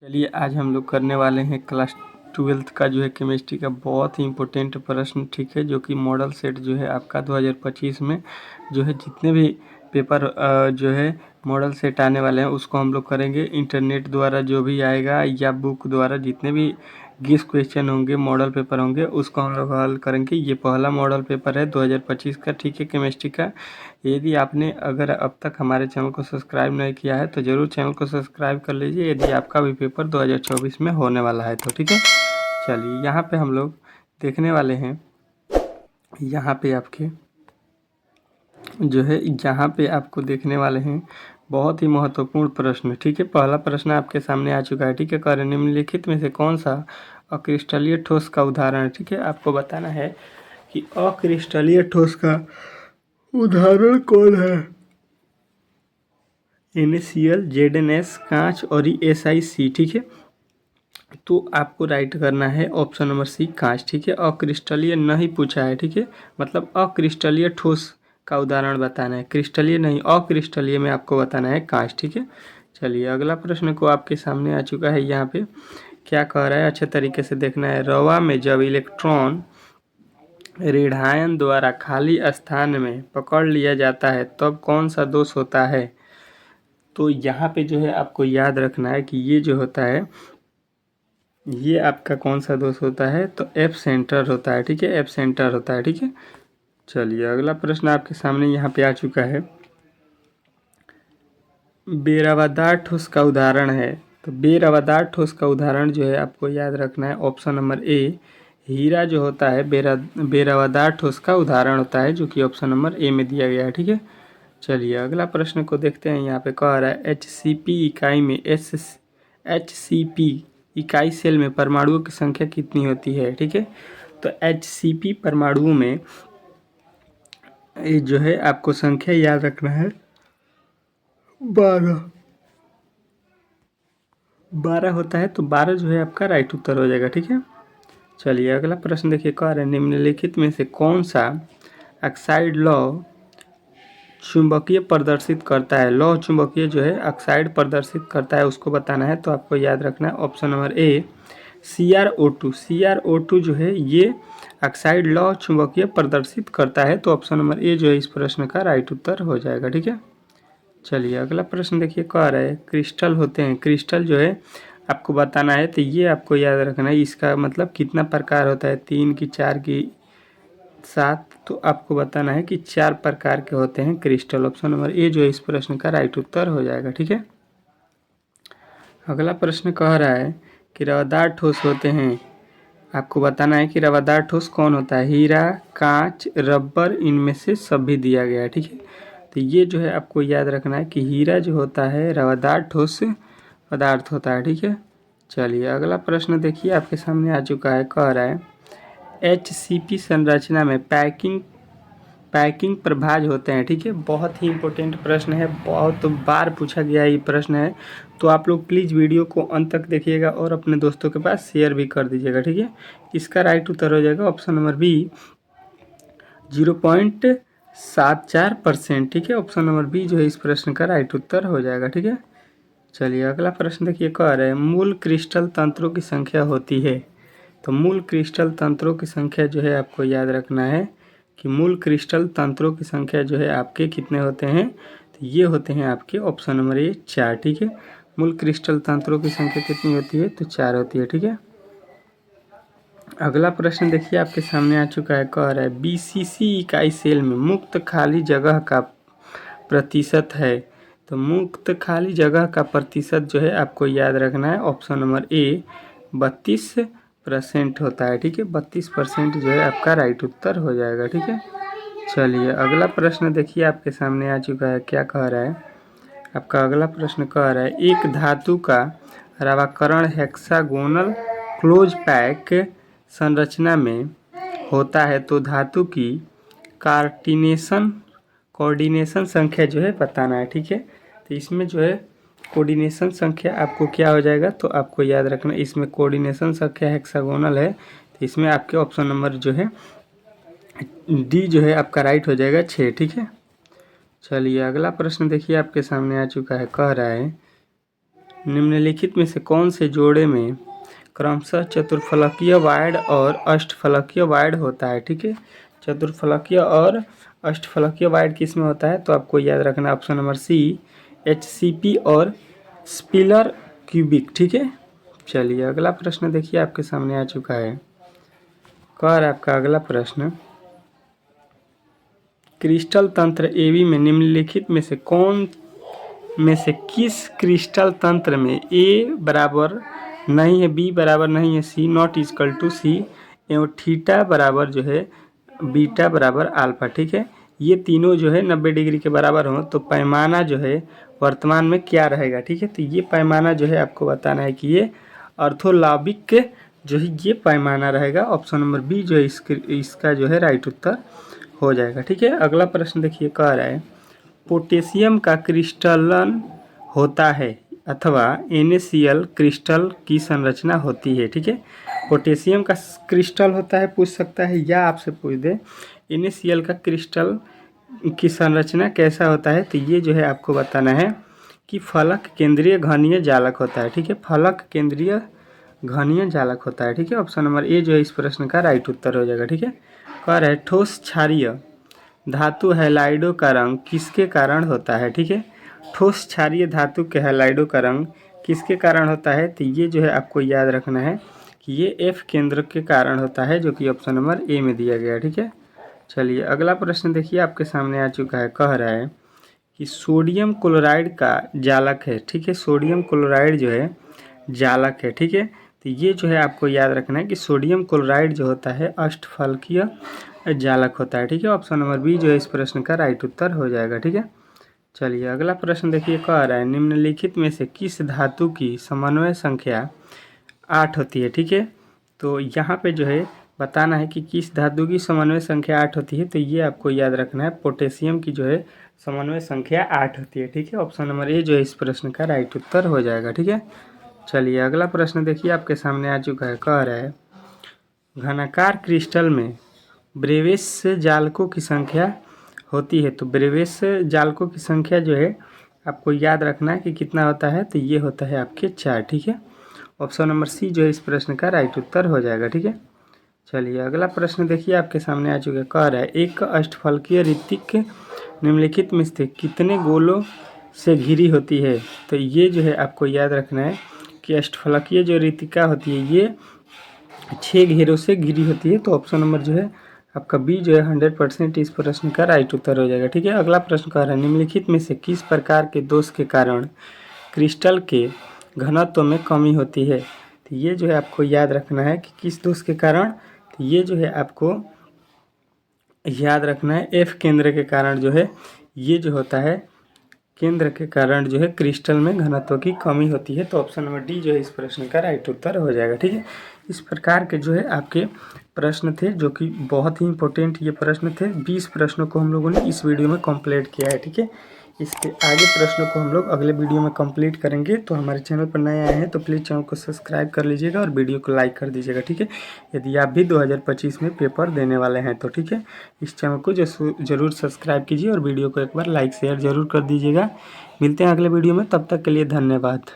चलिए आज हम लोग करने वाले हैं क्लास 12th का जो है केमिस्ट्री का बहुत ही इम्पोर्टेंट प्रश्न, ठीक है, जो कि मॉडल सेट जो है आपका 2025 में जो है जितने भी पेपर जो है मॉडल सेट आने वाले हैं उसको हम लोग करेंगे इंटरनेट द्वारा। जो भी आएगा या बुक द्वारा जितने भी गेस क्वेश्चन होंगे, मॉडल पेपर होंगे, उसको हम लोग हल करेंगे। ये पहला मॉडल पेपर है 2025 का, ठीक है, केमिस्ट्री का। यदि आपने अगर अब तक हमारे चैनल को सब्सक्राइब नहीं किया है तो ज़रूर चैनल को सब्सक्राइब कर लीजिए, यदि आपका भी पेपर 2024 में होने वाला है तो, ठीक है। चलिए यहाँ पे हम लोग देखने वाले हैं, यहाँ पे आपके जो है यहाँ पे आपको देखने वाले हैं बहुत ही महत्वपूर्ण प्रश्न, ठीक है। पहला प्रश्न आपके सामने आ चुका है, ठीक है। कह रहे निम्नलिखित में से कौन सा अक्रिस्टलीय ठोस का उदाहरण है, ठीक है। आपको बताना है कि अक्रिस्टलीय ठोस का उदाहरण कौन है। NaCl, ZnS, कांच और SiC, ठीक है। तो आपको राइट करना है ऑप्शन नंबर सी, कांच, ठीक है। अक्रिस्टलीय नहीं पूछा है, ठीक है, मतलब अक्रिस्टलीय ठोस का उदाहरण बताना है, क्रिस्टलीय नहीं, अक्रिस्टलीय में आपको बताना है कांच, ठीक है। चलिए अगला प्रश्न को आपके सामने आ चुका है। यहाँ पे क्या कह रहा है, अच्छे तरीके से देखना है। रवा में जब इलेक्ट्रॉन ऋणायन द्वारा खाली स्थान में पकड़ लिया जाता है तब कौन सा दोष होता है। तो यहाँ पे जो है आपको याद रखना है कि ये जो होता है ये आपका कौन सा दोष होता है, तो एफ सेंटर होता है, ठीक है, एफ सेंटर होता है, ठीक है। चलिए अगला प्रश्न आपके सामने यहाँ पे आ चुका है। बेरवादार ठोस का उदाहरण है, तो बेरवादार ठोस का उदाहरण जो है आपको याद रखना है ऑप्शन नंबर ए, हीरा जो होता है बेरवादार ठोस का उदाहरण होता है, जो कि ऑप्शन नंबर ए में दिया गया है, ठीक है। चलिए अगला प्रश्न को देखते हैं। यहाँ पे कह रहा है HCP इकाई में HCP इकाई सेल में परमाणुओं की संख्या कितनी होती है, ठीक है। तो HCP परमाणुओं में ये जो है आपको संख्या याद रखना है 12 होता है, तो 12 जो है आपका राइट उत्तर हो जाएगा, ठीक है। चलिए अगला प्रश्न देखिए, कह रहे हैं निम्नलिखित में से कौन सा ऑक्साइड लौह चुंबकीय प्रदर्शित करता है। लौह चुंबकीय जो है ऑक्साइड प्रदर्शित करता है, उसको बताना है। तो आपको याद रखना है option number A, CrO2। CrO2 जो है ये ऑक्साइड लौह चुंबकीय प्रदर्शित करता है, तो ऑप्शन नंबर ए जो है इस प्रश्न का राइट उत्तर हो जाएगा, ठीक है। चलिए अगला प्रश्न देखिए, कह रहा है क्रिस्टल होते हैं, क्रिस्टल जो है आपको बताना है। तो ये आपको याद रखना है, इसका मतलब कितना प्रकार होता है, 3 की, 4 की, 7। तो आपको बताना है कि 4 प्रकार के होते हैं क्रिस्टल, ऑप्शन नंबर ए जो है इस प्रश्न का राइट उत्तर हो जाएगा, ठीक है। अगला प्रश्न कह रहा है कि रवादार ठोस होते हैं, आपको बताना है कि रवादार ठोस कौन होता है। हीरा, कांच, रबर, इनमें से सभी दिया गया है, ठीक है। तो ये जो है आपको याद रखना है कि हीरा जो होता है रवादार ठोस पदार्थ होता है, ठीक है। चलिए अगला प्रश्न देखिए आपके सामने आ चुका है। कह रहा है HCP संरचना में पैकिंग प्रभाज होते हैं, ठीक है। बहुत ही इंपॉर्टेंट प्रश्न है, बहुत बार पूछा गया ये प्रश्न है, तो आप लोग प्लीज़ वीडियो को अंत तक देखिएगा और अपने दोस्तों के पास शेयर भी कर दीजिएगा, ठीक है। इसका राइट उत्तर हो जाएगा ऑप्शन नंबर बी, 0.74%, ठीक है। ऑप्शन नंबर बी जो है इस प्रश्न का राइट उत्तर हो जाएगा, ठीक है। चलिए अगला प्रश्न देखिए, कह रहे हैं मूल क्रिस्टल तंत्रों की संख्या होती है। तो मूल क्रिस्टल तंत्रों की संख्या जो है आपको याद रखना है कि मूल क्रिस्टल तंत्रों की संख्या जो है आपके कितने होते हैं, तो ये होते हैं आपके ऑप्शन नंबर ए, 4, ठीक है। मूल क्रिस्टल तंत्रों की संख्या कितनी होती है, तो 4 होती है, ठीक है। अगला प्रश्न देखिए आपके सामने आ चुका है। कह रहा है BCC इकाई सेल में मुक्त खाली जगह का प्रतिशत है। तो मुक्त खाली जगह का प्रतिशत जो है आपको याद रखना है ऑप्शन नंबर ए, 32% होता है, ठीक है। 32% जो है आपका राइट उत्तर हो जाएगा, ठीक है। चलिए अगला प्रश्न देखिए आपके सामने आ चुका है। क्या कह रहा है आपका अगला प्रश्न, कह रहा है एक धातु का रवाकरण हेक्सागोनल क्लोज पैक संरचना में होता है, तो धातु की कोऑर्डिनेशन संख्या जो है बताना है, ठीक है। तो इसमें जो है कोऑर्डिनेशन संख्या आपको क्या हो जाएगा, तो आपको याद रखना इसमें कोऑर्डिनेशन संख्या हेक्सागोनल है, तो इसमें आपके ऑप्शन नंबर जो है डी जो है आपका राइट हो जाएगा, 6, ठीक है। चलिए अगला प्रश्न देखिए आपके सामने आ चुका है। कह रहा है निम्नलिखित में से कौन से जोड़े में क्रमशः चतुर्फलकीय वाइड और अष्टफलकीय वाइड होता है? ठीक है, चतुर्फलकीय और अष्टफलकीय वाइड किस में होता है? तो आपको याद रखना ऑप्शन नंबर सी HCP और स्पिलर क्यूबिक। ठीक है, चलिए अगला प्रश्न देखिए आपके सामने आ चुका है। कह रहा है आपका अगला प्रश्न, क्रिस्टल तंत्र AB में निम्नलिखित में से कौन में से किस क्रिस्टल तंत्र में A बराबर नहीं है, B बराबर नहीं है, C not equal to C एवं थीटा बराबर जो है बीटा बराबर अल्फा। ठीक है, ये तीनों जो है 90 डिग्री के बराबर हो तो पैमाना जो है वर्तमान में क्या रहेगा? ठीक है, तो ये पैमाना जो है आपको बताना है कि ये ऑर्थोलाबिक जो है ये पैमाना रहेगा। ऑप्शन नंबर बी जो है इसका जो है राइट उत्तर हो जाएगा। ठीक है, अगला प्रश्न देखिए, कह रहा है पोटेशियम का क्रिस्टलन होता है अथवा NaCl क्रिस्टल की संरचना होती है। ठीक है, पोटेशियम का क्रिस्टल होता है पूछ सकता है, या आपसे पूछ दे NaCl का क्रिस्टल की संरचना कैसा होता है? तो ये जो है आपको बताना है कि फलक केंद्रीय घनीय जालक होता है। ठीक है, फलक केंद्रीय घनीय जालक होता है। ठीक है, ऑप्शन नंबर ए जो है इस प्रश्न का राइट उत्तर हो जाएगा। ठीक है, कह रहा है ठोस क्षारीय धातु हैलाइडो का रंग किसके कारण होता है? ठीक है, ठोस क्षारीय धातु के हैलाइडो का रंग किसके कारण होता है? तो ये जो है आपको याद रखना है कि ये F केंद्र के कारण होता है, जो कि ऑप्शन नंबर ए में दिया गया। ठीक है, चलिए अगला प्रश्न देखिए आपके सामने आ चुका है। कह रहा है कि सोडियम क्लोराइड का जालक है। ठीक है, सोडियम क्लोराइड जो है जालक है। ठीक है, तो ये जो है आपको याद रखना है कि सोडियम क्लोराइड जो होता है अष्टफलकीय जालक होता है। ठीक है, ऑप्शन नंबर बी जो है इस प्रश्न का राइट उत्तर हो जाएगा। ठीक है, चलिए अगला प्रश्न देखिए, कह रहा है निम्नलिखित में से किस धातु की समन्वय संख्या 8 होती है? ठीक है, तो यहाँ पे जो है बताना है कि किस धातु की समन्वय संख्या 8 होती है। तो ये आपको याद रखना है, पोटेशियम की जो है समन्वय संख्या 8 होती है। ठीक है, ऑप्शन नंबर ए जो है इस प्रश्न का राइट उत्तर हो जाएगा। ठीक है, चलिए अगला प्रश्न देखिए आपके सामने आ चुका है। कह रहा है घनाकार क्रिस्टल में ब्रेविस जालकों की संख्या होती है। तो ब्रेविस जालकों की संख्या जो है आपको याद रखना है कि कितना होता है? तो ये होता है आपके 4। ठीक है, ऑप्शन नंबर सी जो है इस प्रश्न का राइट उत्तर हो जाएगा। ठीक है, चलिए अगला प्रश्न देखिए आपके सामने आ चुका है। कह रहा है एक अष्टफलकीय ऋतिक निम्नलिखित में से कितने गोलों से घिरी होती है? तो ये जो है आपको याद रखना है कि अष्टफलकीय जो ऋतिका होती है ये 6 घेरों से घिरी होती है। तो ऑप्शन नंबर जो है आपका बी जो है 100% इस प्रश्न का राइट उत्तर हो जाएगा। ठीक है, अगला प्रश्न कह रहा है निम्नलिखित में से किस प्रकार के दोष के कारण क्रिस्टल के घनत्व में कमी होती है? तो ये जो है आपको याद रखना है कि किस दोष के कारण? तो ये जो है आपको याद रखना है F केंद्र के कारण जो है ये जो होता है केंद्र के कारण जो है क्रिस्टल में घनत्व की कमी होती है। तो ऑप्शन नंबर डी जो है इस प्रश्न का राइट उत्तर हो जाएगा। ठीक है, इस प्रकार के जो है आपके प्रश्न थे, जो कि बहुत ही इंपॉर्टेंट ये प्रश्न थे। 20 प्रश्नों को हम लोगों ने इस वीडियो में कंप्लीट किया है। ठीक है, इसके आगे प्रश्नों को हम लोग अगले वीडियो में कंप्लीट करेंगे। तो हमारे चैनल पर नए आए हैं तो प्लीज़ चैनल को सब्सक्राइब कर लीजिएगा और वीडियो को लाइक कर दीजिएगा। ठीक है, यदि आप भी 2025 में पेपर देने वाले हैं तो ठीक है, इस चैनल को जरूर सब्सक्राइब कीजिए और वीडियो को एक बार लाइक शेयर जरूर कर दीजिएगा। मिलते हैं अगले वीडियो में, तब तक के लिए धन्यवाद।